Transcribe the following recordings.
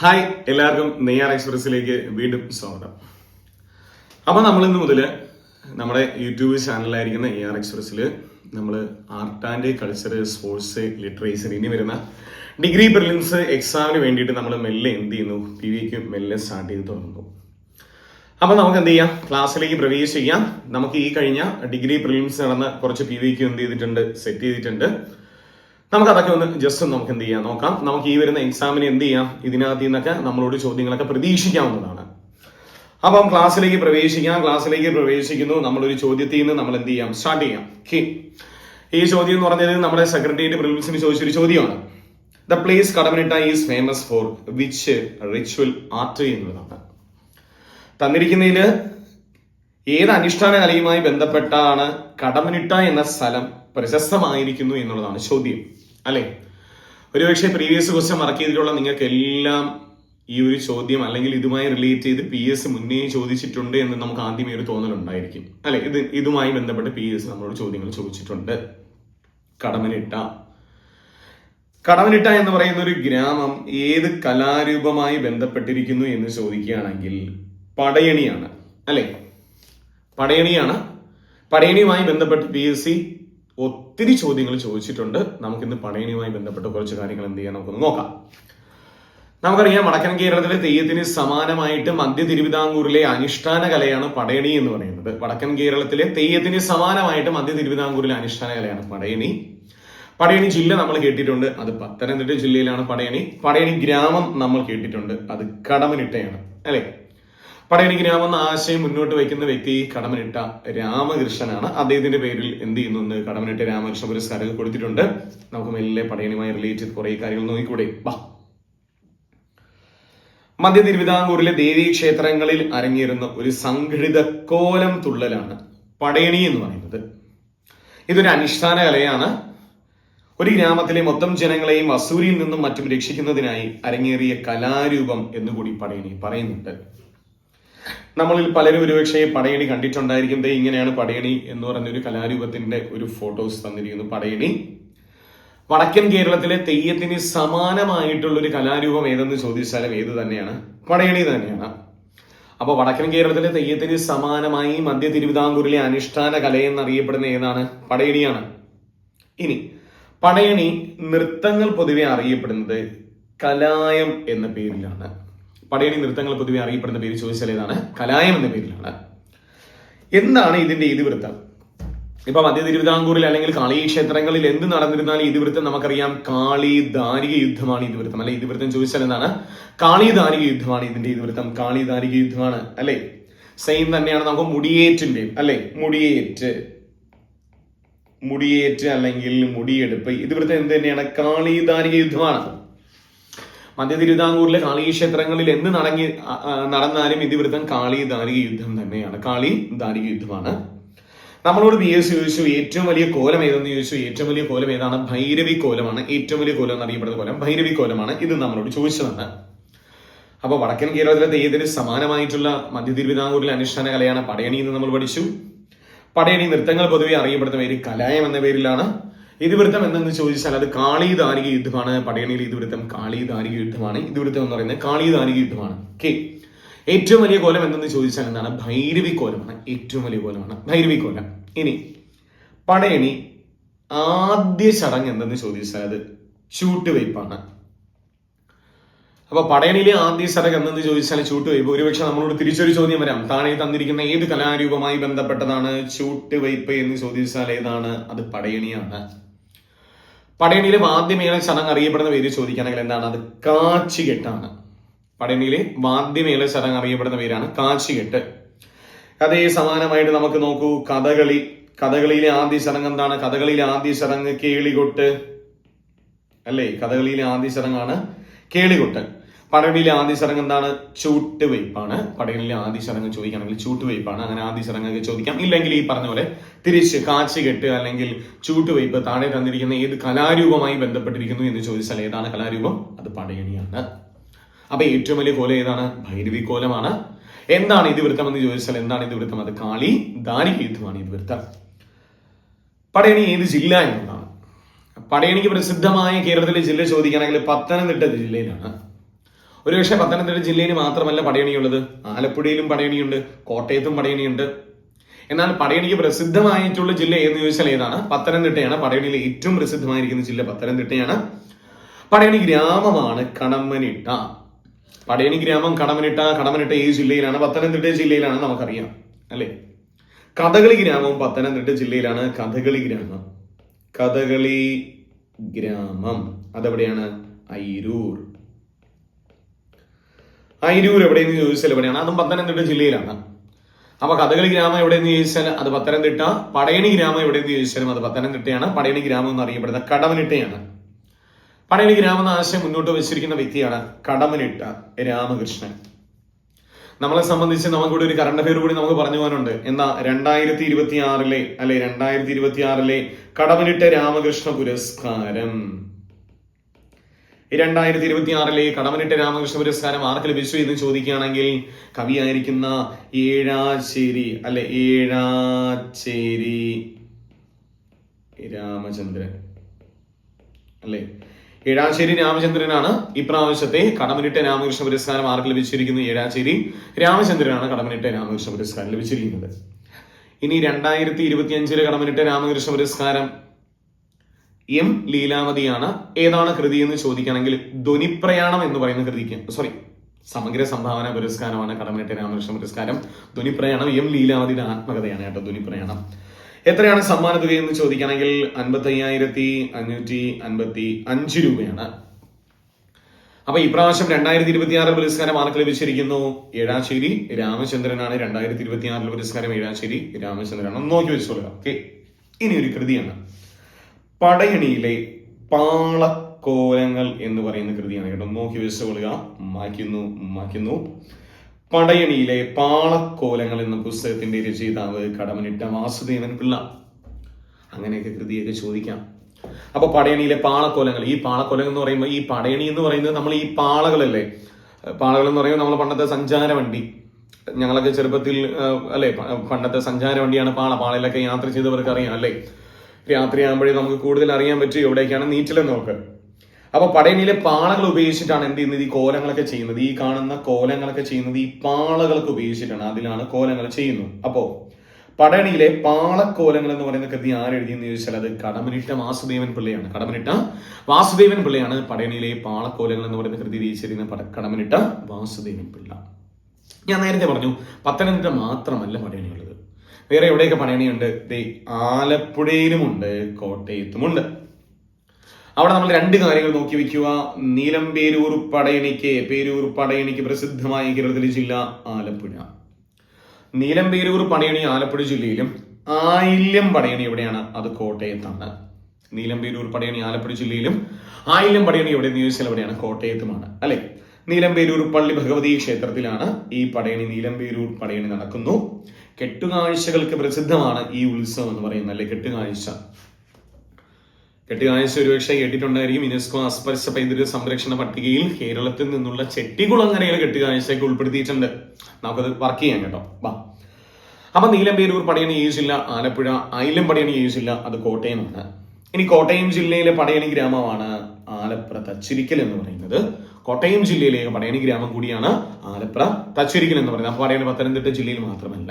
Hi, എല്ലാവർക്കും നെയ്യാർ എക്സ്പ്രസിലേക്ക് വീണ്ടും സ്വാഗതം. അപ്പൊ നമ്മൾ ഇന്ന് മുതൽ നമ്മുടെ യൂട്യൂബ് ചാനലായിരിക്കുന്ന നെയ്യാർ എക്സ്പ്രസിൽ നമ്മൾ art and culture, sports, literature ഇനി വരുന്ന ഡിഗ്രി പ്രിലിംസ് എക്സാമിന് വേണ്ടിയിട്ട് നമ്മൾ മെല്ലെ എന്ത് ചെയ്യുന്നു, PVക്ക് മെല്ലെ സ്റ്റാർട്ട് ചെയ്ത് തുടങ്ങുന്നു. അപ്പൊ നമുക്ക് എന്ത് ചെയ്യാം, ക്ലാസ്സിലേക്ക് പ്രവേശിക്കാം. നമുക്ക് ഈ കഴിഞ്ഞ ഡിഗ്രി പ്രിലിംസ് നടന്ന കുറച്ച് PVക്ക് എന്ത് ചെയ്തിട്ടുണ്ട്, സെറ്റ് ചെയ്തിട്ടുണ്ട്. നമുക്ക് അതൊക്കെ ഒന്ന് ജസ്റ്റ് നമുക്ക് എന്ത് ചെയ്യാം നോക്കാം. നമുക്ക് ഈ വരുന്ന എക്സാമിന് എന്ത് ചെയ്യാം, ഇതിനകത്ത് നിന്നൊക്കെ നമ്മളോട് ചോദ്യങ്ങളൊക്കെ പ്രതീക്ഷിക്കാവുന്നതാണ്. അപ്പം ക്ലാസ്സിലേക്ക് പ്രവേശിക്കാം. ക്ലാസ്സിലേക്ക് പ്രവേശിക്കുന്നു. നമ്മളൊരു ചോദ്യത്തിൽ നിന്ന് നമ്മൾ എന്ത് ചെയ്യാം, സ്റ്റാർട്ട് ചെയ്യാം. ഈ ചോദ്യം എന്ന് പറഞ്ഞത് നമ്മുടെ സെക്രട്ടേറിയറ്റ് പ്രിലിംസിന് ചോദിച്ചൊരു ചോദ്യമാണ്. The place Kadammanitta is famous for which ritual art എന്നുള്ളതാണ്. തന്നിരിക്കുന്നതില് ഏത് അനുഷ്ഠാന കലയുമായി ബന്ധപ്പെട്ടാണ് കടമനിട്ട എന്ന സ്ഥലം പ്രശസ്തമായിരിക്കുന്നു എന്നുള്ളതാണ് ചോദ്യം, അല്ലെ? ഒരുപക്ഷെ പ്രീവിയസ് ക്വസ്റ്റ്യൻ മാർക്ക് ചെയ്തിട്ടുള്ള നിങ്ങൾക്ക് എല്ലാം ഈ ഒരു ചോദ്യം അല്ലെങ്കിൽ ഇതുമായി റിലേറ്റ് ചെയ്ത് PS മുന്നേ ചോദിച്ചിട്ടുണ്ട് എന്ന് നമുക്ക് ആദ്യമേ ഒരു തോന്നലുണ്ടായിരിക്കും, അല്ലെ? ഇതുമായി ബന്ധപ്പെട്ട് PS നമ്മളോട് ചോദ്യങ്ങൾ ചോദിച്ചിട്ടുണ്ട്. കടമനിട്ട എന്ന് പറയുന്ന ഒരു ഗ്രാമം ഏത് കലാരൂപമായി ബന്ധപ്പെട്ടിരിക്കുന്നു എന്ന് ചോദിക്കുകയാണെങ്കിൽ പടയണിയാണ്, അല്ലെ? പടയണിയാണ്. പടയണിയുമായി ബന്ധപ്പെട്ട് PSC ഒത്തിരി ചോദ്യങ്ങൾ ചോദിച്ചിട്ടുണ്ട്. നമുക്കിന്ന് പടയണിയുമായി ബന്ധപ്പെട്ട കുറച്ച് കാര്യങ്ങൾ എന്ത് ചെയ്യാൻ നമുക്കൊന്ന് നോക്കാം. നമുക്കറിയാം, വടക്കൻ കേരളത്തിലെ തെയ്യത്തിന് സമാനമായിട്ട് മധ്യ തിരുവിതാംകൂറിലെ അനുഷ്ഠാന കലയാണ് പടയണി എന്ന് പറയുന്നത്. വടക്കൻ കേരളത്തിലെ തെയ്യത്തിന് സമാനമായിട്ട് മധ്യ തിരുവിതാംകൂറിലെ അനുഷ്ഠാന കലയാണ് പടയണി. പടയണി ജില്ല നമ്മൾ കേട്ടിട്ടുണ്ട്, അത് പത്തനംതിട്ട ജില്ലയിലാണ് പടയണി. പടയണി ഗ്രാമം നമ്മൾ കേട്ടിട്ടുണ്ട്, അത് കടമനിട്ടയാണ്, അല്ലെ? പടയണി ഗ്രാമം എന്ന ആശയം മുന്നോട്ട് വയ്ക്കുന്ന വ്യക്തി കടമനിട്ട രാമകൃഷ്ണനാണ്. അദ്ദേഹത്തിന്റെ പേരിൽ എന്ത് ചെയ്യുന്നുണ്ട്, കടമനിട്ട രാമകൃഷ്ണ പുരസ്കാരം കൊടുത്തിട്ടുണ്ട്. നമുക്ക് മെല്ലെ പടയണിയുമായി റിലേറ്റ് ചെയ്ത് കുറെ കാര്യങ്ങൾ നോക്കിക്കൂടെ? മധ്യ തിരുവിതാംകൂറിലെ ദേവീ ക്ഷേത്രങ്ങളിൽ അരങ്ങേറുന്ന ഒരു സംഘടിത കോലം തുള്ളലാണ് പടയണി എന്ന് പറയുന്നത്. ഇതൊരു അനുഷ്ഠാന കലയാണ്. ഒരു ഗ്രാമത്തിലെ മൊത്തം ജനങ്ങളെയും അസൂരിയിൽ നിന്നും മറ്റും രക്ഷിക്കുന്നതിനായി അരങ്ങേറിയ കലാരൂപം എന്നുകൂടി പടയണി പറയുന്നുണ്ട്. നമ്മളിൽ പലരും ഒരുപക്ഷെ പടയണി കണ്ടിട്ടുണ്ടായിരിക്കും. ഇങ്ങനെയാണ് പടയണി എന്ന് പറഞ്ഞൊരു കലാരൂപത്തിന്റെ ഒരു ഫോട്ടോസ് തന്നിരിക്കുന്നു. പടയണി വടക്കൻ കേരളത്തിലെ തെയ്യത്തിന് സമാനമായിട്ടുള്ള ഒരു കലാരൂപം ഏതെന്ന് ചോദിച്ചാലും ഏത് തന്നെയാണ്, പടയണി തന്നെയാണ്. അപ്പൊ വടക്കൻ കേരളത്തിലെ തെയ്യത്തിന് സമാനമായി മധ്യ തിരുവിതാംകൂറിലെ അനുഷ്ഠാന കലയെന്നറിയപ്പെടുന്ന ഏതാണ്, പടയണിയാണ്. ഇനി പടയണി നൃത്തങ്ങൾ പൊതുവെ അറിയപ്പെടുന്നത് കലായം എന്ന പേരിലാണ്. പടയണി നൃത്തങ്ങൾ പൊതുവെ അറിയപ്പെടുന്ന പേര് ചോദിച്ചാൽ ഏതാണ്, കലായം എന്ന പേരിലാണ്. എന്താണ് ഇതിന്റെ ഇതിവൃത്തം? ഇപ്പൊ മധ്യ തിരുവിതാംകൂറിൽ അല്ലെങ്കിൽ കാളി ക്ഷേത്രങ്ങളിൽ എന്ത് നടന്നിരുന്നാലും ഇതിവൃത്തം നമുക്കറിയാം, കാളി ദാരിക യുദ്ധമാണ് ഇതിവൃത്തം, അല്ലെ? ഇതിവൃത്തം ചോദിച്ചാൽ എന്താണ്, കാളി ദാരിക യുദ്ധമാണ് ഇതിന്റെ ഇതിവൃത്തം. കാളി ദാരിക യുദ്ധമാണ്, അല്ലെ? സെയിം തന്നെയാണ് നമുക്ക് മുടിയേറ്റിന്റെ, അല്ലെ? മുടിയേറ്റ് അല്ലെങ്കിൽ മുടിയെടുപ്പ്, ഇതിവൃത്തം എന്ത് തന്നെയാണ്, കാളി ദാരിക യുദ്ധമാണ്. മധ്യ തിരുവിതാംകൂറിലെ കാളി ക്ഷേത്രങ്ങളിൽ എന്ത് നടന്നാലും ഇതിവൃത്തം കാളി ദാരിക യുദ്ധം തന്നെയാണ്, കാളി ദാരിക യുദ്ധമാണ്. നമ്മളോട് PS ചോദിച്ചു ഏറ്റവും വലിയ കോലം ഏതെന്ന് ചോദിച്ചു. ഏറ്റവും വലിയ കോലം ഏതാണ്, ഭൈരവി കോലമാണ്. ഏറ്റവും വലിയ കോലം എന്നറിയപ്പെടുന്ന കോലം ഭൈരവി കോലമാണ്. ഇത് നമ്മളോട് ചോദിച്ചതാണ്. അപ്പൊ വടക്കൻ കേരളത്തിലെ തെയ്യത്തിന് സമാനമായിട്ടുള്ള മധ്യ തിരുവിതാംകൂറിലെ അനുഷ്ഠാന കലയാണ് പടയണി എന്ന് നമ്മൾ പഠിച്ചു. പടയണി നൃത്തങ്ങൾ പൊതുവെ അറിയപ്പെടുന്ന പേര് കലായം എന്ന പേരിലാണ്. ഇതിവൃത്തം എന്തെന്ന് ചോദിച്ചാൽ അത് കാളി ദാരിക യുദ്ധമാണ്. പടയണിയിൽ ഇതിവൃത്തം കാളി ദാരിക യുദ്ധമാണ്. ഇതിവൃത്തം എന്ന് പറയുന്നത് കാളി ദാരിക യുദ്ധമാണ്. ഏറ്റവും വലിയ കോലം എന്തെന്ന് ചോദിച്ചാൽ എന്താണ്, ഭൈരവി കോലമാണ്. ഏറ്റവും വലിയ കോലമാണ് ഭൈരവി കോലം. ഇനി പടയണി ആദ്യ ചടങ്ങ് എന്തെന്ന് ചോദിച്ചാൽ അത് ചൂട്ടുവയ്പ്പാണ്. അപ്പൊ പടയണിയിലെ ആദ്യ ചടങ്ങ് എന്തെന്ന് ചോദിച്ചാൽ ചൂട്ടുവയ്പ്പ്. ഒരുപക്ഷെ നമ്മളോട് തിരിച്ചൊരു ചോദ്യം വരാം, താഴെ തന്നിരിക്കുന്ന ഏത് കലാരൂപമായി ബന്ധപ്പെട്ടതാണ് ചൂട്ടുവയ്പ്പ് എന്ന് ചോദിച്ചാൽ ഏതാണ്, അത് പടയണിയാണ്. പടയണിയിലെ വാദ്യമേള ചടങ്ങ് അറിയപ്പെടുന്ന പേര് ചോദിക്കുകയാണെങ്കിൽ എന്താണ്, അത് കാച്ചികെട്ടാണ്. പടയണിയിലെ വാദ്യമേള ചടങ്ങ് അറിയപ്പെടുന്ന പേരാണ് കാച്ചികെട്ട്. അതേ സമാനമായിട്ട് നമുക്ക് നോക്കൂ, കഥകളിയിലെ ആദ്യ ചടങ്ങ് എന്താണ്, കഥകളിയിലെ ആദ്യ ചടങ്ങ് കേളികൊട്ട്, അല്ലേ? കഥകളിയിലെ ആദ്യ ചടങ്ങാണ് കേളികൊട്ട്. പടയണിയിലെ ആദ്യ ചടങ്ങ് എന്താണ്, ചൂട്ടുവയ്പ്പാണ്. പടയണിയിലെ ആദ്യ ചടങ്ങ് ചോദിക്കുകയാണെങ്കിൽ ചൂട്ടുവയ്പ്പാണ്. അങ്ങനെ ആദ്യ ചടങ്ങൊക്കെ ചോദിക്കാം. ഇല്ലെങ്കിൽ ഈ പറഞ്ഞ പോലെ തിരിച്ച് കാച്ചികെട്ട് അല്ലെങ്കിൽ ചൂട്ടുവയ്പ്പ്, താഴെ തന്നിരിക്കുന്ന ഏത് കലാരൂപമായി ബന്ധപ്പെട്ടിരിക്കുന്നു എന്ന് ചോദിച്ചാൽ ഏതാണ് കലാരൂപം, അത് പടയണിയാണ്. അപ്പൊ ഏറ്റവും വലിയ കോലം ഏതാണ്, ഭൈരവി കോലമാണ്. എന്താണ് ഇതിവൃത്തം എന്ന് ചോദിച്ചാൽ എന്താണ് ഇതിവൃത്തം, അത് കാളി ദാരിക യുദ്ധമാണ് ഇതിവൃത്തം. പടയണി ഏത് ജില്ല എന്നതാണ്. പടയണിക്ക് പ്രസിദ്ധമായ കേരളത്തിലെ ജില്ല ചോദിക്കുകയാണെങ്കിൽ പത്തനംതിട്ട ജില്ലയിലാണ്. ഒരുപക്ഷെ പത്തനംതിട്ട ജില്ലയിൽ മാത്രമല്ല പടയണിയുള്ളത്, ആലപ്പുഴയിലും പടയണിയുണ്ട്, കോട്ടയത്തും പടയണിയുണ്ട്. എന്നാൽ പടയണിക്ക് പ്രസിദ്ധമായിട്ടുള്ള ജില്ല ഏതെന്ന് ചോദിച്ചാൽ ഏതാണ്? പത്തനംതിട്ടയാണ്. പടയണിയിലെ ഏറ്റവും പ്രസിദ്ധമായിരിക്കുന്ന ജില്ല പത്തനംതിട്ടയാണ്. പടയണി ഗ്രാമമാണ് കടമ്മനിട്ട. പടയണി ഗ്രാമം കടമ്മനിട്ട ഏത് ജില്ലയിലാണ്? പത്തനംതിട്ട ജില്ലയിലാണ്, നമുക്കറിയാം അല്ലെ. കഥകളി ഗ്രാമം പത്തനംതിട്ട ജില്ലയിലാണ്. കഥകളി ഗ്രാമം അതെവിടെയാണ്? അയിരൂർ എവിടെയെന്ന് ചോദിച്ചാൽ എവിടെയാണ്? അതും പത്തനംതിട്ട ജില്ലയിലാണ്. അപ്പൊ കഥകളി ഗ്രാമം എവിടെയെന്ന് ചോദിച്ചാൽ അത് പത്തനംതിട്ട. പടയണി ഗ്രാമം എവിടെയെന്ന് ചോദിച്ചാലും അത് പത്തനംതിട്ടയാണ്. പടയണി ഗ്രാമം എന്ന് അറിയപ്പെടുന്ന കടമ്മനിട്ടയാണ്. പടയണി ഗ്രാമം എന്ന ആശയം മുന്നോട്ട് വെച്ചിരിക്കുന്ന വ്യക്തിയാണ് കടമ്മനിട്ട രാമകൃഷ്ണൻ. നമ്മളെ സംബന്ധിച്ച് നമുക്കിവിടെ ഒരു കറണ്ട് അഫെയർ കൂടി നമുക്ക് പറഞ്ഞു പോകാനുണ്ട്. എന്താ? 2026 കടമ്മനിട്ട രാമകൃഷ്ണ പുരസ്കാരം. 2026 കടമ്മനിട്ട രാമകൃഷ്ണ പുരസ്കാരം ആർക്ക് ലഭിച്ചു എന്ന് ചോദിക്കുകയാണെങ്കിൽ കവിയായിരിക്കുന്ന ഏഴാച്ചേരി രാമചന്ദ്രൻ അല്ലെ. ഏഴാശ്ശേരി രാമചന്ദ്രനാണ് ഇപ്രാവശ്യത്തെ കടമ്മനിട്ട രാമകൃഷ്ണ പുരസ്കാരം ആർക്ക് ലഭിച്ചിരിക്കുന്നത്? ഏഴാശ്ശേരി രാമചന്ദ്രനാണ് കടമ്മനിട്ട രാമകൃഷ്ണ പുരസ്കാരം ലഭിച്ചിരിക്കുന്നത്. ഇനി 2025 കടമ്മനിട്ട രാമകൃഷ്ണ പുരസ്കാരം എം ലീലാവതിയാണ്. ഏതാണ് കൃതി എന്ന് ചോദിക്കുകയാണെങ്കിൽ ധ്വനിപ്രയാണം എന്ന് പറയുന്ന കൃതിക്ക് സമഗ്ര സംഭാവന പുരസ്കാരമാണ് കടമ്മനിട്ട രാമകൃഷ്ണ പുരസ്കാരം. ധ്വനിപ്രയാണം എം ലീലാവതിയുടെ ആത്മകഥയാണ് കേട്ടോ ധ്വനിപ്രയാണം. എത്രയാണ് സമ്മാന തുക എന്ന് ചോദിക്കുകയാണെങ്കിൽ 55,555 രൂപയാണ്. അപ്പൊ ഇപ്രാവശ്യം 2026 പുരസ്കാരം ആർക്ക് ലഭിച്ചിരിക്കുന്നു? ഏഴാശ്ശേരി രാമചന്ദ്രനാണ്. 2026 പുരസ്കാരം ഏഴാശ്ശേരി രാമചന്ദ്രനാണ്. ഒന്ന് നോക്കി വെച്ചോളുക. ഓക്കെ, ഇനി ഒരു കൃതിയാണ് പടയണിയിലെ പാളക്കോലങ്ങൾ എന്ന് പറയുന്ന കൃതിയാണ് കേട്ടോ. നോക്കി വെച്ചോളുക. മായ്ക്കുന്നു. പടയണിയിലെ പാളക്കോലങ്ങൾ എന്ന പുസ്തകത്തിന്റെ രചയിതാവ് കടമ്മനിട്ട വാസുദേവൻ പിള്ള. അങ്ങനെയൊക്കെ കൃതിയൊക്കെ ചോദിക്കാം. അപ്പൊ പടയണിയിലെ പാളക്കോലങ്ങൾ, ഈ പാളക്കോലങ്ങൾ എന്ന് പറയുമ്പോൾ ഈ പടയണി എന്ന് പറയുന്നത് നമ്മൾ ഈ പാളകളല്ലേ, പാളകൾ എന്ന് പറയുമ്പോൾ നമ്മൾ പണ്ടത്തെ സഞ്ചാരവണ്ടി, ഞങ്ങളൊക്കെ ചെറുപ്പത്തിൽ അല്ലെ പണ്ടത്തെ സഞ്ചാരവണ്ടിയാണ് പാളയിലൊക്കെ യാത്ര ചെയ്തവർക്ക് അറിയാം അല്ലെ. രാത്രിയാകുമ്പോഴേ നമുക്ക് കൂടുതൽ അറിയാൻ പറ്റും എവിടേക്കാണ് നീറ്റിലെന്നൊക്കെ. അപ്പൊ പടയണിയിലെ പാളകൾ ഉപയോഗിച്ചിട്ടാണ് എന്ത് ചെയ്യുന്നത്? ഈ കോലങ്ങളൊക്കെ ചെയ്യുന്നത്. ഈ കാണുന്ന കോലങ്ങളൊക്കെ ചെയ്യുന്നത് ഈ പാളകളൊക്കെ ഉപയോഗിച്ചിട്ടാണ്. അതിലാണ് കോലങ്ങൾ ചെയ്യുന്നു. അപ്പോ പടയണിയിലെ പാളക്കോലങ്ങൾ എന്ന് പറയുന്ന കൃതി ആരെഴുതിയെന്ന് ചോദിച്ചാൽ അത് കടമ്മനിട്ട വാസുദേവൻ പിള്ളയാണ്. പടയണിയിലെ പാളക്കോലങ്ങൾ എന്ന് പറയുന്ന കൃതി രചിച്ചിരുന്ന കടമ്മനിട്ട വാസുദേവൻ പിള്ള. ഞാൻ നേരത്തെ പറഞ്ഞു പത്തനംതിട്ട മാത്രമല്ല പടയണിയുള്ളത്, വേറെ എവിടെയൊക്കെ പടയണിയുണ്ട്? ആലപ്പുഴയിലുമുണ്ട്, കോട്ടയത്തുമുണ്ട്. അവിടെ നമ്മൾ രണ്ട് കാര്യങ്ങൾ നോക്കി വെക്കുക. നീലംപേരൂർ പടയണിക്ക് പ്രസിദ്ധമായ കേരളത്തിലെ ജില്ല ആലപ്പുഴ. നീലംപേരൂർ പടയണി ആലപ്പുഴ ജില്ലയിലും ആയില്യം പടയണി എവിടെയാണ്? അത് കോട്ടയത്താണ്. നീലംപേരൂർ പടയണി ആലപ്പുഴ ജില്ലയിലും ആയില്യം പടയണി എവിടെയെന്ന് ചോദിച്ചാൽ എവിടെയാണ്? കോട്ടയത്തുമാണ് അല്ലെ. നീലംപേരൂർ പള്ളി ഭഗവതി ക്ഷേത്രത്തിലാണ് ഈ നീലംപേരൂർ പടയണി നടക്കുന്നു. കെട്ടുകാഴ്ചകൾക്ക് പ്രസിദ്ധമാണ് ഈ ഉത്സവം എന്ന് പറയുന്നത് അല്ലെ. കെട്ടുകാഴ്ച ഒരുപക്ഷെ കേട്ടിട്ടുണ്ടായിരിക്കും. യുനെസ്കോ അസ്പർശ പൈതൃക സംരക്ഷണ പട്ടികയിൽ കേരളത്തിൽ നിന്നുള്ള ചെട്ടികുളങ്ങരയിലെ കെട്ടുകാഴ്ചയൊക്കെ ഉൾപ്പെടുത്തിയിട്ടുണ്ട്. നമുക്കത് വർക്ക് ചെയ്യാം കേട്ടോ. അപ്പൊ നീലംപേരൂർ പടയണി ഈ ജില്ല ആലപ്പുഴ, ആയില്യം പടയണി ഈ ജില്ല അത് കോട്ടയമാണ്. ഇനി കോട്ടയം ജില്ലയിലെ പടയണി ഗ്രാമമാണ് ആലപ്ര തച്ചിരിക്കൽ എന്ന് പറയുന്നത്. കോട്ടയം ജില്ലയിലെ പടയണി ഗ്രാമം കൂടിയാണ് ആലപ്ര തച്ചിരിക്കൽ എന്ന് പറയുന്നത്. അപ്പൊ പടയണി പത്തനംതിട്ട ജില്ലയിൽ മാത്രമല്ല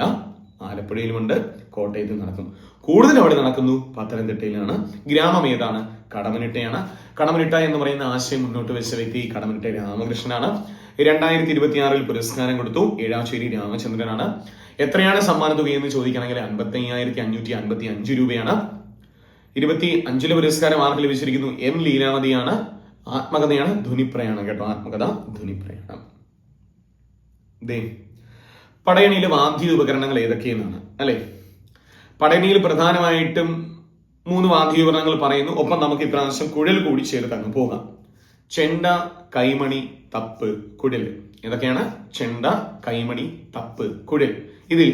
ആലപ്പുഴയിലുമുണ്ട്, കോട്ടയത്തിൽ നടക്കും. കൂടുതൽ അവിടെ നടക്കുന്നു പത്തനംതിട്ടയിലാണ്. ഗ്രാമം ഏതാണ്? കടമ്മനിട്ടയാണ്. കടമ്മനിട്ട എന്ന് പറയുന്ന ആശയം മുന്നോട്ട് വെച്ച വ്യക്തി കടമ്മനിട്ട രാമകൃഷ്ണനാണ്. 2026 പുരസ്കാരം കൊടുത്തു ഏഴാശ്ശേരി രാമചന്ദ്രനാണ്. എത്രയാണ് സമ്മാന തുക എന്ന് ചോദിക്കുകയാണെങ്കിൽ 55,555 രൂപയാണ്. 25 പുരസ്കാരം ആർക്ക് ലഭിച്ചിരിക്കുന്നു? എം ലീലാവതിയാണ്. ആത്മകഥയാണ് ധ്വനിപ്രയാണം കേട്ടോ. ആത്മകഥ ധ്വനിപ്രയാണം. പടയണിയിലെ വാദ്യോപകരണങ്ങൾ ഏതൊക്കെയെന്നാണ് അല്ലെ. പടയണിയിൽ പ്രധാനമായിട്ടും 3 വാദ്യോപകരണങ്ങൾ പറയുന്നു. ഒപ്പം നമുക്ക് ഇപ്രാവശ്യം കുഴൽ കൂടി ചേർത്ത് അങ്ങ് പോകാം. ചെണ്ട, കൈമണി, തപ്പ്, കുഴൽ. ഏതൊക്കെയാണ്? ചെണ്ട, കൈമണി, തപ്പ്, കുഴൽ. ഇതിൽ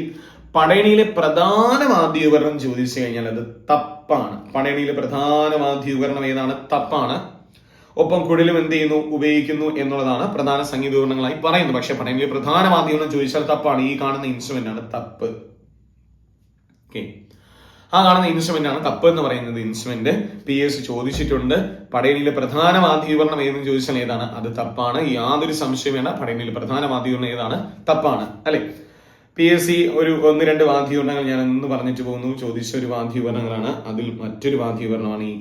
പടയണിയിലെ പ്രധാന വാദ്യോപകരണം ചോദിച്ചു കഴിഞ്ഞാൽ അത് തപ്പാണ്. പടയണിയിലെ പ്രധാന വാദ്യോപകരണം ഏതാണ്? തപ്പാണ്. ഒപ്പം കുഴലും എന്ത് ചെയ്യുന്നു? ഉപയോഗിക്കുന്നു എന്നുള്ളതാണ് പ്രധാന സംഗീതോപകരണങ്ങളായി പറയുന്നത്. പക്ഷെ പടയണിയിലെ പ്രധാന വാദ്യോപകരണം ചോദിച്ചാൽ തപ്പാണ്. ഈ കാണുന്ന ഇൻസ്ട്രുമെന്റ് ആണ് തപ്പ്. ഓക്കെ. ആ കാണുന്ന ഇൻസ്ട്രുമെന്റ് ആണ് തപ്പ് എന്ന് പറയുന്നത് ഇൻസ്ട്രുമെന്റ്. PS ചോദിച്ചിട്ടുണ്ട്. പടയണിയിലെ പ്രധാന വാദ്യോപകരണം ഏതെന്ന് ചോദിച്ചാൽ ഏതാണ്? അത് തപ്പാണ്. യാതൊരു സംശയം വേണ്ട. പടയണിയിലെ പ്രധാന വാദ്യോപകരണം ഏതാണ്? തപ്പാണ് അല്ലെ. PSC ഒരു 1-2 വാദ്യോപകരണങ്ങൾ ഞാൻ ഒന്ന് പറഞ്ഞിട്ട് പോകുന്നു. ചോദിച്ച ഒരു വാദ്യോപകരണങ്ങളാണ്. അതിൽ മറ്റൊരു വാദ്യോപകരണമാണ് ഈ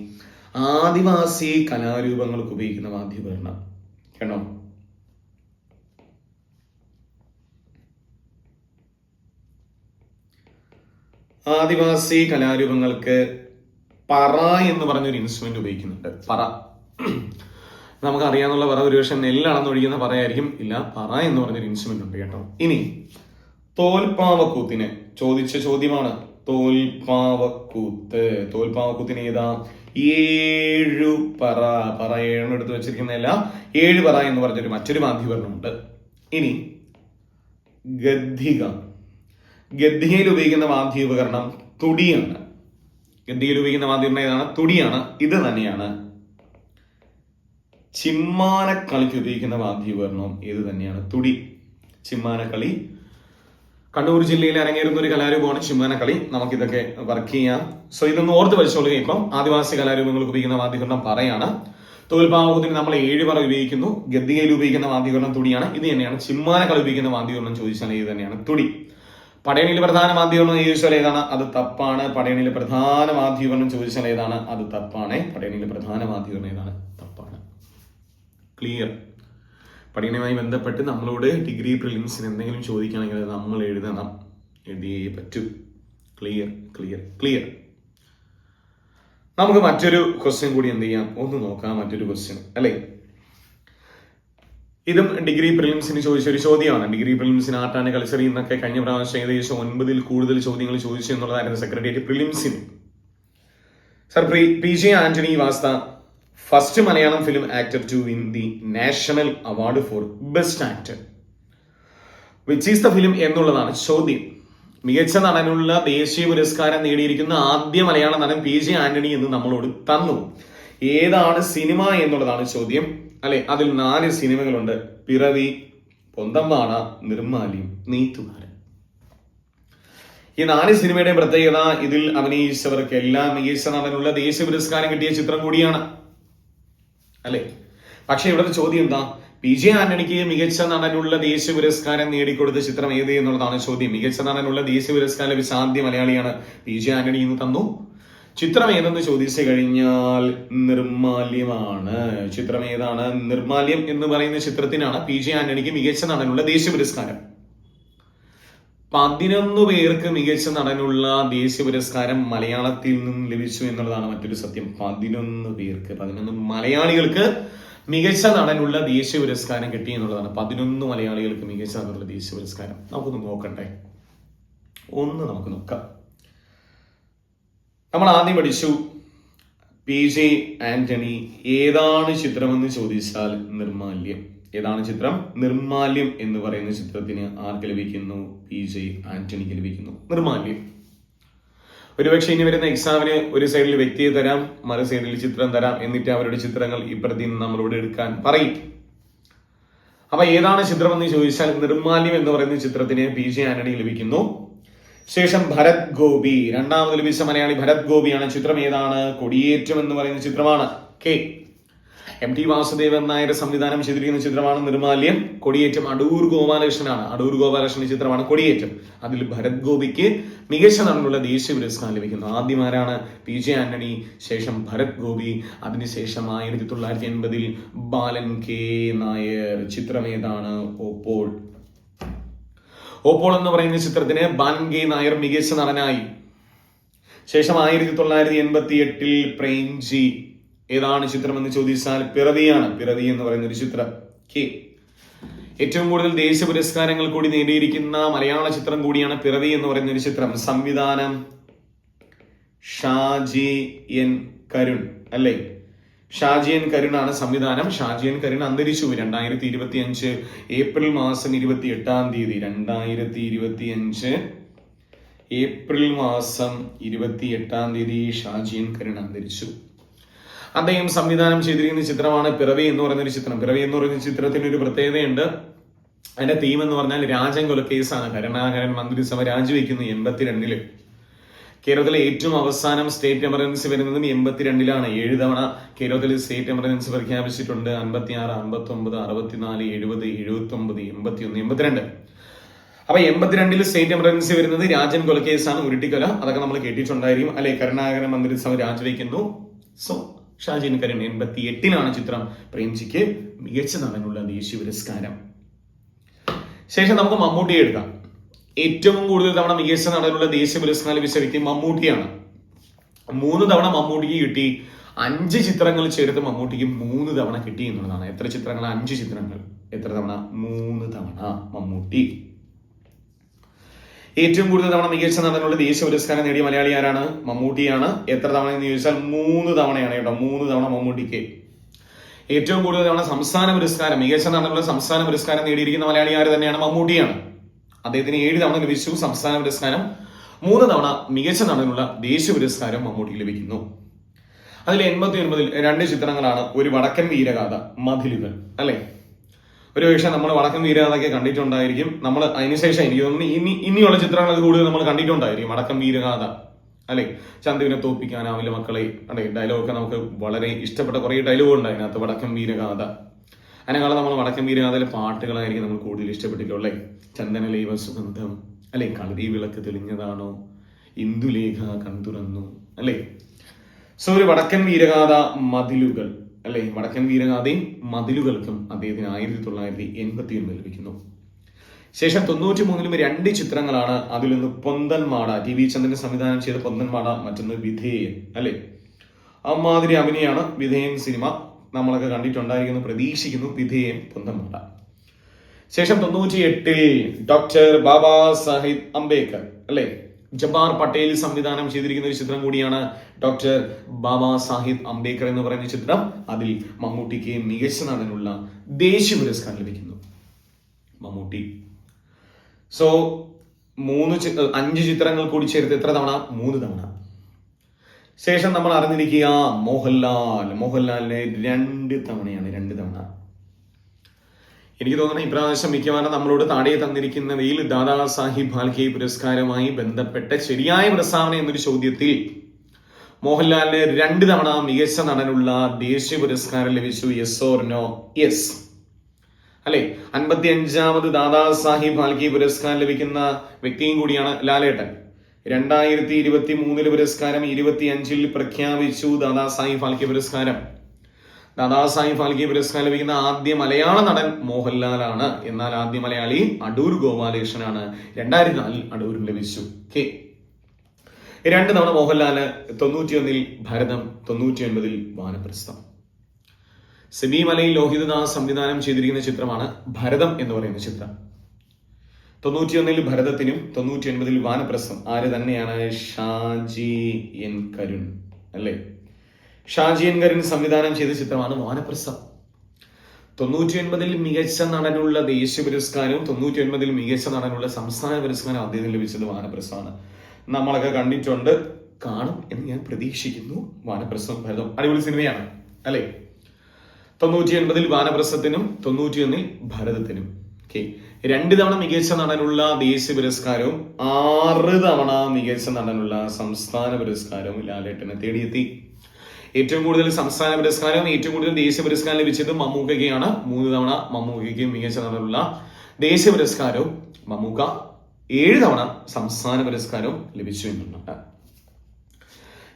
ആദിവാസി കലാരൂപങ്ങൾക്ക് ഉപയോഗിക്കുന്ന വാദ്യോപകരണം. കേട്ടോ, ആദിവാസി കലാരൂപങ്ങൾക്ക് പറ എന്ന് പറഞ്ഞൊരു ഇൻസ്ട്രുമെന്റ് ഉപയോഗിക്കുന്നുണ്ട്. പറ നമുക്ക് അറിയാന്നുള്ള പറ ഒരുപക്ഷെ നെല്ലളന്നൊഴിക്കുന്ന പറയായിരിക്കും. ഇല്ല, പറ എന്ന് പറഞ്ഞൊരു ഇൻസ്ട്രുമെന്റ് ഉണ്ട് കേട്ടോ. ഇനി തോൽപ്പാവക്കൂത്തിന് ചോദിച്ച ചോദ്യമാണ്. തോൽപ്പാവക്കൂത്തിന് ഏതാ? 7 പറ. 7 എടുത്ത് വെച്ചിരിക്കുന്നതല്ല, 7 പറ എന്ന് പറഞ്ഞൊരു മറ്റൊരു വാദ്യോപകരണമുണ്ട്. ഇനി ഗദ്ദികയിൽ ഉപയോഗിക്കുന്ന വാദ്യോപകരണം തുടിയാണ്. ഗദ്ദികയിൽ ഉപയോഗിക്കുന്ന വാദ്യോപകരണം ഏതാണ്? തുടിയാണ്. ഇത് തന്നെയാണ് ചിമ്മാനക്കളിക്ക് ഉപയോഗിക്കുന്ന വാദ്യോപകരണവും ഏത് തന്നെയാണ്? തുടി. ചിമ്മാനക്കളി കണ്ണൂർ ജില്ലയിൽ അരങ്ങേറുന്ന ഒരു കലാരൂപമാണ് ചിമ്മാനക്കളി. നമുക്കിതൊക്കെ വർക്ക് ചെയ്യാം. സോ ഇതൊന്ന് ഓർത്ത് വെച്ചോളുക. ഇപ്പം ആദിവാസി കലാരൂപങ്ങൾക്ക് ഉപയോഗിക്കുന്ന വാദ്യോപകരണം പറയാണ്. തോൽപ്പാവക്കൂത്തിന് നമ്മൾ 7 പറ ഉപയോഗിക്കുന്നു. ഗദ്ദികയിൽ ഉപയോഗിക്കുന്ന വാദ്യോപകരണം തുടിയാണ്. ഇത് തന്നെയാണ് ചിമ്മാനക്കളി ഉപയോഗിക്കുന്ന വാദ്യോപകരണം ചോദിച്ചാൽ ഇത് തന്നെയാണ് തുടി. പടയണിയിലെ പ്രധാന വാദ്യോപകരണം ചോദിച്ചാൽ ഏതാണ്? അത് തപ്പാണ്. പടയണിയിലെ പ്രധാന വാദ്യോപകരണം ചോദിച്ചാൽ ഏതാണ്? അത് തപ്പാണ്. പടയണിയിലെ പ്രധാന വാദ്യോപകരണം ഏതാണ്? തപ്പാണ്. ക്ലിയർ. പടയണിയുമായി ബന്ധപ്പെട്ട് നമ്മളോട് ഡിഗ്രി പ്രിലിംസിന് എന്തെങ്കിലും ചോദിക്കുകയാണെങ്കിൽ നമ്മൾ എഴുതണം, എഴുതിയേ പറ്റൂ. Clear clear clear. നമുക്ക് മറ്റൊരു ക്വസ്റ്റ്യൻ കൂടി എന്ത് ചെയ്യാം, ഒന്ന് നോക്കാം. മറ്റൊരു ക്വസ്റ്റ്യൻ അല്ലേ, ഇതും ഡിഗ്രി പ്രിലിംസിന് ചോദിച്ച ഒരു ചോദ്യമാണ്. ഡിഗ്രി പ്രിലിംസിന് ആർട്ട് ആൻഡ് കൾച്ചറിൽ നിന്നൊക്കെ കഴിഞ്ഞ പ്രാവശ്യം ഏകദേശം 9-ൽ കൂടുതൽ ചോദ്യങ്ങൾ ചോദിച്ചു എന്നുള്ളതായിരുന്നു സെക്രട്ടേറിയറ്റ് പ്രിലിംസിന്. Sir, PJ Antony was the first Malayalam film actor to win the national award for best actor. Which is the film എന്നുള്ളതാണ് ചോദ്യം. മികച്ച നടനുള്ള ദേശീയ പുരസ്കാരം നേടിയിരിക്കുന്ന ആദ്യ മലയാള നടൻ PJ ആന്റണി എന്ന് നമ്മളോട് തന്നു. ഏതാണ് സിനിമ എന്നുള്ളതാണ് ചോദ്യം അല്ലെ. അതിൽ 4 സിനിമകളുണ്ട്: പിറവി, പൊന്തമ്പാണ, നിർമ്മാല്യം, നെയ്ത്തുകാരൻ. ഈ 4 സിനിമയുടെ പ്രത്യേകത ഇതിൽ അഭിനയിച്ചവർക്കെല്ലാം മികച്ച നടനുള്ള ദേശീയ പുരസ്കാരം കിട്ടിയ ചിത്രം കൂടിയാണ് അല്ലെ. പക്ഷെ ഇവിടുത്തെ ചോദ്യം എന്താ? PJ ആന്റണിക്ക് മികച്ച നടനുള്ള ദേശീയ പുരസ്കാരം നേടിക്കൊടുത്ത ചിത്രം ഏത് എന്നുള്ളതാണ് ചോദ്യം. മികച്ച നടനുള്ള ദേശീയ പുരസ്കാരം ലഭിച്ച ആദ്യ മലയാളിയാണ് PJ ആന്റണി എന്ന് തന്നു. ചിത്രം ഏതെന്ന് ചോദിച്ചു കഴിഞ്ഞാൽ നിർമ്മാല്യമാണ്. ചിത്രം ഏതാണ്? നിർമ്മാല്യം എന്ന് പറയുന്ന ചിത്രത്തിനാണ് PJ ആന്റണിക്ക് മികച്ച നടനുള്ള ദേശീയ പുരസ്കാരം. 11 പേർക്ക് മികച്ച നടനുള്ള ദേശീയ പുരസ്കാരം മലയാളത്തിൽ നിന്നും ലഭിച്ചു എന്നുള്ളതാണ് മറ്റൊരു സത്യം. 11 പേർക്ക്, 11 മലയാളികൾക്ക് മികച്ച നടനുള്ള ദേശീയ പുരസ്കാരം കിട്ടി എന്നുള്ളതാണ്. 11 മലയാളികൾക്ക് മികച്ച നടനുള്ള ദേശീയ പുരസ്കാരം. നമുക്കൊന്ന് നോക്കണ്ടേ? നമുക്ക് നോക്കാം. നമ്മൾ ആദ്യം പഠിച്ചു PJ ആന്റണി ഏതാണ് ചിത്രമെന്ന് ചോദിച്ചാൽ നിർമ്മാല്യം. ഏതാണ് ചിത്രം? നിർമ്മാല്യം എന്ന് പറയുന്ന ചിത്രത്തിന് ആർക്ക് ലഭിക്കുന്നു? PJ ആന്റണിക്ക് ലഭിക്കുന്നു നിർമ്മാല്യം. ഒരുപക്ഷെ ഇനി വരുന്ന എക്സാമിന് ഒരു സൈഡിൽ വ്യക്തിയെ തരാം, മറു സൈഡിൽ ചിത്രം തരാം, എന്നിട്ട് അവരുടെ ചിത്രങ്ങൾ ഇപ്പുറത്ത് നിന്ന് നമ്മളോട് എടുക്കാൻ പറയും. അപ്പൊ ഏതാണ് ചിത്രം എന്ന് ചോദിച്ചാൽ നിർമ്മാല്യം എന്ന് പറയുന്ന ചിത്രത്തിന് PJ ആന്റണി ലഭിക്കുന്നു. ശേഷം ഭരത് ഗോപി, രണ്ടാമത് ലഭിച്ച മലയാളി ഭരത് ഗോപിയാണ്. ചിത്രം ഏതാണ്? കൊടിയേറ്റം എന്ന് പറയുന്ന ചിത്രമാണ്. MT വാസുദേവൻ നായർ സംവിധാനം ചെയ്തിരിക്കുന്ന ചിത്രമാണ് നിർമ്മാല്യം. കൊടിയേറ്റം അടൂർ ഗോപാലകൃഷ്ണനാണ്. അടൂർ ഗോപാലകൃഷ്ണന്റെ ചിത്രമാണ് കൊടിയേറ്റം. അതിൽ ഭരത് ഗോപിക്ക് മികച്ച നടനുള്ള ദേശീയ പുരസ്കാരം ലഭിക്കുന്നു. ആദ്യമാരാണ് PJ ആന്റണി, ശേഷം ഭരത് ഗോപി, അതിനുശേഷം 1980-ൽ ബാലൻ K നായർ. ചിത്രം ഏതാണ്? ഓപ്പോൾ. ഓപ്പോൾ എന്ന് പറയുന്ന ചിത്രത്തിന് ബാലൻ K നായർ മികച്ച നടനായി. ശേഷം 1988-ൽ പ്രേംജി. ഏതാണ് ചിത്രം എന്ന് ചോദിച്ചാൽ പിറവിയാണ്. പിറവി എന്ന് പറയുന്ന ഒരു ചിത്രം. ഏറ്റവും കൂടുതൽ ദേശീയ പുരസ്കാരങ്ങൾ കൂടി നേടിയിരിക്കുന്ന മലയാള ചിത്രം കൂടിയാണ് പിറവി എന്ന് പറയുന്ന ഒരു ചിത്രം. സംവിധാനം ഷാജി എൻ കരുൺ അല്ലേ. ഷാജി എൻ കരുണാണ് സംവിധാനം. ഷാജി എൻ കരുൺ അന്തരിച്ചു 2025 ഏപ്രിൽ മാസം 28-ാം തീയതി. 2025 ഏപ്രിൽ മാസം 28-ാം തീയതി ഷാജി എൻ കരുൺ അന്തരിച്ചു. അദ്ദേഹം സംവിധാനം ചെയ്തിരിക്കുന്ന ചിത്രമാണ് പിറവി എന്ന് പറയുന്നൊരു ചിത്രം. പിറവി എന്ന് പറയുന്ന ചിത്രത്തിന് ഒരു പ്രത്യേകതയുണ്ട്. അതിന്റെ തീം എന്ന് പറഞ്ഞാൽ രാജൻ കൊലക്കേസാണ്. കരുണാകരൻ മന്ത്രിസഭ രാജിവെക്കുന്നു 82-ല്. കേരളത്തിലെ ഏറ്റവും അവസാനം സ്റ്റേറ്റ് എമർജൻസി വരുന്നതും 82-ലാണ്. 7 തവണ കേരളത്തിൽ സ്റ്റേറ്റ് എമർജൻസി പ്രഖ്യാപിച്ചിട്ടുണ്ട്. 56, 59, 64, 70, 79, 81, 82. അപ്പൊ 82-ൽ സ്റ്റേറ്റ് എമർജൻസി വരുന്നത് രാജൻ കൊലക്കേസാണ്, ഉരുട്ടിക്കൊല. അതൊക്കെ നമ്മൾ കേട്ടിട്ടുണ്ടായിരിക്കും അല്ലെ. കരുണാകരൻ മന്ത്രിസഭ രാജിവെക്കുന്നു. സോ ഷാജീൻ കരുൺ. 88-ലാണ് ചിത്രം പ്രേംജിക്ക് മികച്ച നടനുള്ള ദേശീയ പുരസ്കാരം. ശേഷം നമുക്ക് മമ്മൂട്ടിയെ എടുക്കാം. ഏറ്റവും കൂടുതൽ തവണ മികച്ച നടനുള്ള ദേശീയ പുരസ്കാരം ലഭിച്ച വ്യക്തി മമ്മൂട്ടിയാണ്. 3 തവണ മമ്മൂട്ടിക്ക് കിട്ടി. 5 ചിത്രങ്ങൾ ചേർത്ത് മമ്മൂട്ടിക്ക് 3 തവണ കിട്ടി എന്നുള്ളതാണ്. എത്ര ചിത്രങ്ങൾ? 5 ചിത്രങ്ങൾ. എത്ര തവണ? 3 തവണ മമ്മൂട്ടി. ഏറ്റവും കൂടുതൽ തവണ മികച്ച നടനുള്ള ദേശീയ പുരസ്കാരം നേടിയ മലയാളി ആരാണ്? മമ്മൂട്ടിയാണ്. എത്ര തവണ എന്ന് ചോദിച്ചാൽ 3 തവണയാണ് കേട്ടോ. 3 തവണ മമ്മൂട്ടിക്ക്. ഏറ്റവും കൂടുതൽ തവണ സംസ്ഥാന പുരസ്കാരം, മികച്ച നടനുള്ള സംസ്ഥാന പുരസ്കാരം നേടിയിരിക്കുന്ന മലയാളി ആര് തന്നെയാണ്? മമ്മൂട്ടിയാണ്. അദ്ദേഹത്തിന് 7 തവണ ലഭിച്ചു സംസ്ഥാന പുരസ്കാരം. 3 തവണ മികച്ച നടനുള്ള ദേശീയ പുരസ്കാരം മമ്മൂട്ടിക്ക് ലഭിക്കുന്നു. അതിൽ 89-ൽ 2 ചിത്രങ്ങളാണ്. ഒരു വടക്കൻ വീരഗാഥ, മതിലുകൾ അല്ലെ. ഒരു പക്ഷേ നമ്മൾ വടക്കൻ വീരഗാഥയൊക്കെ കണ്ടിട്ടുണ്ടായിരിക്കും. നമ്മൾ അതിനുശേഷം എനിക്ക് തോന്നുന്നു ഇനിയുള്ള ചിത്രങ്ങൾ കൂടുതൽ നമ്മൾ കണ്ടിട്ടുണ്ടായിരിക്കും. വടക്കൻ വീരഗാഥ അല്ലെ. ചന്തുവിനെ തോപ്പിക്കാനാവില്ല മക്കളെ അല്ലെ. ഡയലോഗൊക്കെ നമുക്ക് വളരെ ഇഷ്ടപ്പെട്ട കുറെ ഡയലോഗ് ഉണ്ട് അതിനകത്ത്. വടക്കൻ വീരഗാഥ. അതിനേക്കാളും നമ്മൾ വടക്കൻ വീരഗാഥയിലെ പാട്ടുകളായിരിക്കും നമ്മൾ കൂടുതൽ ഇഷ്ടപ്പെട്ടിട്ടുള്ളൂ അല്ലെ. ചന്ദനലേവ സുഗന്ധം അല്ലെ. കളരി വിളക്ക് തെളിഞ്ഞതാണോ, ഇന്ദുലേഖ കൺതുറന്നു അല്ലെ. സോ ഒരു വടക്കൻ വീരഗാഥ, മതിലുകൾ അല്ലെ. വടക്കൻ വീരഗാഥയും മതിലുകൾക്കും അദ്ദേഹത്തിന് 1989 ലഭിക്കുന്നു. ശേഷം 93-ലും 2 ചിത്രങ്ങളാണ്. അതിലൊന്ന് പൊന്തൻമാട, TV ചന്ദ്രൻ സംവിധാനം ചെയ്ത പൊന്തൻമാട, മറ്റൊന്ന് വിധേയൻ അല്ലെ. അമ്മാതിരി അഭിനയാണ് വിധേയൻ സിനിമ. നമ്മളൊക്കെ കണ്ടിട്ടുണ്ടായിരിക്കുന്നു പ്രതീക്ഷിക്കുന്നു. വിധേയൻ, പൊന്തൻമാട. ശേഷം 98-ൽ ഡോക്ടർ ബാബാ സാഹിബ് അംബേദ്കർ അല്ലെ. ജബ്ബാർ പട്ടേൽ സംവിധാനം ചെയ്തിരിക്കുന്ന ഒരു ചിത്രം കൂടിയാണ് ഡോക്ടർ ബാബാ സാഹിബ് അംബേദ്കർ എന്ന് പറയുന്ന ചിത്രം. അതിൽ മമ്മൂട്ടിക്ക് മികച്ച നടനുള്ള ദേശീയ പുരസ്കാരം ലഭിക്കുന്നു. മമ്മൂട്ടി. സോ 5 ചിത്രങ്ങൾ കൂടി ചേർത്ത് എത്ര തവണ? 3 തവണ. ശേഷം നമ്മൾ അറിഞ്ഞിരിക്കുക മോഹൻലാലിന് 2 തവണയാണ്. 2 തവണ. എനിക്ക് തോന്നുന്നു ഇപ്രാവശ്യം മിക്കവാറും നമ്മളോട് താഴെ തന്നിരിക്കുന്നവയിൽ ദാദാ സാഹിബ് ഫാൽക്കെ പുരസ്കാരവുമായി ബന്ധപ്പെട്ട ശരിയായ പ്രസ്താവന എന്നൊരു ചോദ്യത്തിൽ മോഹൻലാലിന് 2 തവണ മികച്ച നടനുള്ള ദേശീയ പുരസ്കാരം ലഭിച്ചു. Yes or no? യെസ് അല്ലെ. 55-ാമത് ദാദാ സാഹിബ് ഫാൽക്കെ പുരസ്കാരം ലഭിക്കുന്ന വ്യക്തിയും കൂടിയാണ് ലാലേട്ടൻ. 2023 പുരസ്കാരം 25-ൽ പ്രഖ്യാപിച്ചു. ദാദാ സാഹിബ് ഫാൽക്കെ പുരസ്കാരം. ദാദാ സാഹിബ് ഫാൽക്കെ പുരസ്കാരം ലഭിക്കുന്ന ആദ്യ മലയാള നടൻ മോഹൻലാലാണ്. എന്നാൽ ആദ്യ മലയാളി അടൂർ ഗോപാലകൃഷ്ണനാണ്. 2004-ൽ അടൂരിന് ലഭിച്ചു. 2 തവണ മോഹൻലാല്. 91-ൽ ഭരതം, 99-ൽ വാനപ്രസ്ഥം. സെബി മലയിൽ ലോഹിതദാസ് സംവിധാനം ചെയ്തിരിക്കുന്ന ചിത്രമാണ് ഭരതം എന്ന് പറയുന്ന ചിത്രം. 91-ൽ ഭരതത്തിനും 99-ൽ വാനപ്രസ്ഥം. ആര് തന്നെയാണ്? ഷാജി എൻ കരുൺ അല്ലെ. ഷാജി എൻ കരുൺ സംവിധാനം ചെയ്ത ചിത്രമാണ് വാനപ്രസ്ഥം. 99-ൽ മികച്ച നടനുള്ള ദേശീയ പുരസ്കാരവും 99-ൽ മികച്ച നടനുള്ള സംസ്ഥാന പുരസ്കാരം അദ്ദേഹത്തിന് ലഭിച്ചത് വാനപ്രസ്ഥമാണ്. നമ്മളൊക്കെ കണ്ടിട്ടുണ്ട്, കാണും എന്ന് ഞാൻ പ്രതീക്ഷിക്കുന്നു. വാനപ്രസ്ഥം, ഭരതം അടിപൊളി സിനിമയാണ് അല്ലെ. 99-ൽ വാനപ്രസ്ഥത്തിനും 91-ൽ ഭരതത്തിനും. 2 തവണ മികച്ച നടനുള്ള ദേശീയ പുരസ്കാരവും 6 തവണ മികച്ച നടനുള്ള സംസ്ഥാന പുരസ്കാരവും ലാലേട്ടനെ തേടിയെത്തി. ഏറ്റവും കൂടുതൽ സംസ്ഥാന പുരസ്കാരവും ഏറ്റവും കൂടുതൽ ദേശീയ പുരസ്കാരം ലഭിച്ചത് മമ്മൂക്കയ്ക്കാണ്. 3 തവണ മമ്മൂക്കയ്ക്ക് മികച്ച നടനുള്ള ദേശീയ പുരസ്കാരവും മമ്മൂക്ക 7 തവണ സംസ്ഥാന പുരസ്കാരവും ലഭിച്ചു എന്നുണ്ട്.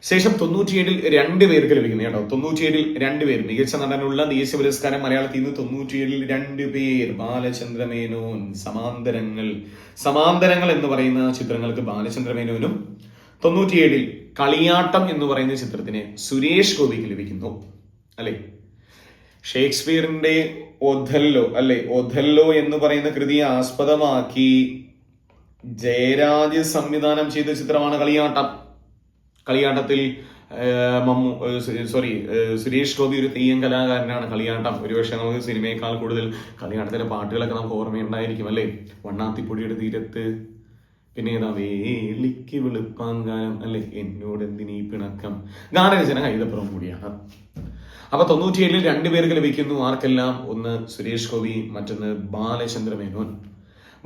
ശേഷം 97-ൽ 2 പേർക്ക് ലഭിക്കുന്നു കേട്ടോ. 97-ൽ 2 പേർ മികച്ച നടനുള്ള ദേശീയ പുരസ്കാരം മലയാളത്തിൽ നിന്ന് 97-ൽ 2 പേർ. ബാലചന്ദ്ര മേനോൻ, സമാന്തരങ്ങൾ എന്ന് പറയുന്ന ചിത്രങ്ങൾക്ക് ബാലചന്ദ്ര മേനോനും 97-ൽ കളിയാട്ടം എന്ന് പറയുന്ന ചിത്രത്തിന് സുരേഷ് ഗോപിക്ക് ലഭിക്കുന്നു അല്ലെ. ഷേക്സ്പിയറിന്റെ ഒഥല്ലോ എന്ന് പറയുന്ന കൃതിയെ ആസ്പദമാക്കി ജയരാജ് സംവിധാനം ചെയ്ത ചിത്രമാണ് കളിയാട്ടം. കളിയാട്ടത്തിൽ സുരേഷ് ഗോപി ഒരു തെയ്യം കലാകാരനാണ്. കളിയാട്ടം ഒരുപക്ഷെ നമുക്ക് സിനിമയേക്കാൾ കൂടുതൽ കളിയാട്ടത്തിലെ പാട്ടുകളൊക്കെ നമുക്ക് ഓർമ്മയുണ്ടായിരിക്കും അല്ലെ. വണ്ണാത്തിപ്പൊടിയുടെ തീരത്ത്, പിന്നെ ഏതാ വേലിക്ക് വെളുപ്പാൻ ഗാനം അല്ലെ, എന്നോട് എന്തിനീ പിണക്കം. ഗാനരചന കൈതപ്പുറം കൂടിയാണ്. അപ്പൊ 97-ൽ 2 പേർക്ക് ലഭിക്കുന്നു. ആർക്കെല്ലാം? ഒന്ന് സുരേഷ് ഗോപി, മറ്റൊന്ന് ബാലചന്ദ്ര മേനോൻ.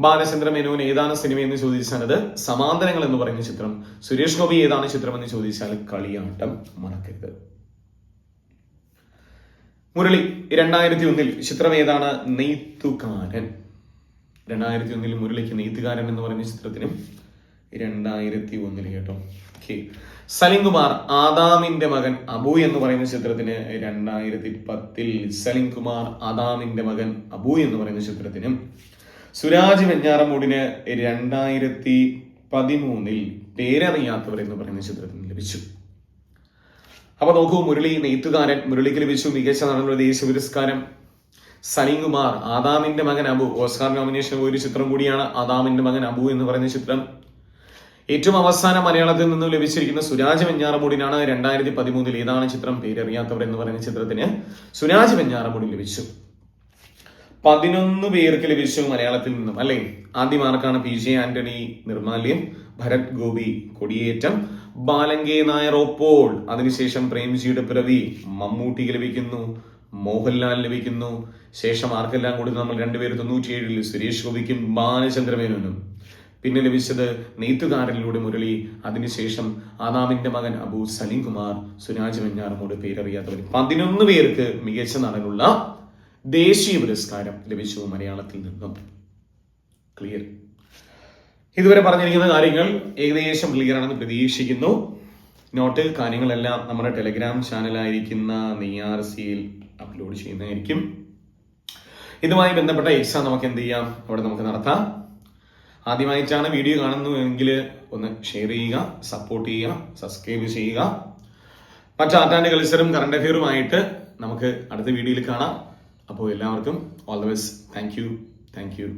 ബാലചന്ദ്ര മേനോൻ ഏതാണ് സിനിമ എന്ന് ചോദിച്ചാൽ അത് സമാന്തരങ്ങൾ എന്ന് പറയുന്ന ചിത്രം. സുരേഷ് ഗോപി ഏതാണ് ചിത്രം എന്ന് ചോദിച്ചാൽ കളിയാട്ടം മറക്കരുത്. മുരളി 2001 ചിത്രം ഏതാണ്? നെയ്ത്തുകാരൻ. 2001 മുരളിക്ക് നെയ്ത്തുകാരൻ എന്ന് പറയുന്ന ചിത്രത്തിനും 2001 കേട്ടോ. ഓക്കെ. സലിം കുമാർ ആദാമിന്റെ മകൻ അബു എന്ന് പറയുന്ന ചിത്രത്തിന് 2010. സലിം കുമാർ ആദാമിന്റെ മകൻ അബു എന്ന് പറയുന്ന ചിത്രത്തിനും. സുരാജ് വെഞ്ഞാറമൂടിന് 2013 പേരറിയാത്തവർ എന്ന് പറയുന്ന ചിത്രത്തിന് ലഭിച്ചു. അപ്പൊ നോക്കൂ, മുരളി നെയ്ത്തുകാരൻ, മുരളിക്ക് ലഭിച്ചു മികച്ച നടനുള്ള ദേശീയ പുരസ്കാരം. സലീം കുമാർ ആദാമിന്റെ മകൻ അബു, ഓസ്കാർ നോമിനേഷൻ ഒരു ചിത്രം കൂടിയാണ് ആദാമിന്റെ മകൻ അബു എന്ന് പറയുന്ന ചിത്രം. ഏറ്റവും അവസാനം മലയാളത്തിൽ നിന്നും ലഭിച്ചിരിക്കുന്ന സുരാജ് വെഞ്ഞാറമൂടിനാണ് 2013 ഏതാണ് ചിത്രം? പേരറിയാത്തവർ എന്ന് പറയുന്ന ചിത്രത്തിന് സുരാജ് വെഞ്ഞാറമൂടി ലഭിച്ചു. 11 പേർക്ക് ലഭിച്ചു മലയാളത്തിൽ നിന്നും അല്ലെ. ആദ്യമാർക്കാണ് PJ ആന്റണി നിർമാല്യം, ഭരത് ഗോപി കൊടിയേറ്റം, ബാലങ്കേ നായർ ഓപ്പോൾ, അതിനുശേഷം പ്രേംജിയുടെ പിറവി, മമ്മൂട്ടിക്ക് ലഭിക്കുന്നു, മോഹൻലാൽ ലഭിക്കുന്നു. ശേഷം ആർക്കെല്ലാം കൂടി നമ്മൾ 297 സുരേഷ് ഗോപിക്കും ബാലചന്ദ്രമേനോനും. പിന്നെ ലഭിച്ചത് നെയ്ത്തുകാരനിലൂടെ മുരളി, അതിനുശേഷം ആദാമിന്റെ മകൻ അബു, സലീം കുമാർ, സുരാജ് വെഞ്ഞാറമൂട് പേരറിയാത്തവർ. 11 പേർക്ക് മികച്ച നടനുള്ള ദേശീയ പുരസ്കാരം ലഭിച്ചു മലയാളത്തിൽ നിന്നും. ക്ലിയർ? ഇതുവരെ പറഞ്ഞിരിക്കുന്ന കാര്യങ്ങൾ ഏകദേശം ക്ലിയർ ആണെന്ന് പ്രതീക്ഷിക്കുന്നു. നോട്ട് കാര്യങ്ങളെല്ലാം നമ്മുടെ ടെലഗ്രാം ചാനലായിരിക്കുന്ന നെയ്യാർസിയിൽ അപ്ലോഡ് ചെയ്യുന്നതായിരിക്കും. ഇതുമായി ബന്ധപ്പെട്ട എക്സാം നമുക്ക് എന്ത് ചെയ്യാം, അവിടെ നമുക്ക് നടത്താം. ആദ്യമായിട്ടാണ് വീഡിയോ കാണുന്നതെങ്കിൽ ഒന്ന് ഷെയർ ചെയ്യുക, സപ്പോർട്ട് ചെയ്യുക, സബ്സ്ക്രൈബ് ചെയ്യുക. മറ്റ് ആർട്ട് ആൻഡ് കൾച്ചറും കറണ്ട് അഫെയറുമായിട്ട് നമുക്ക് അടുത്ത വീഡിയോയിൽ കാണാം. അപ്പോൾ എല്ലാവർക്കും all the best. Thank you.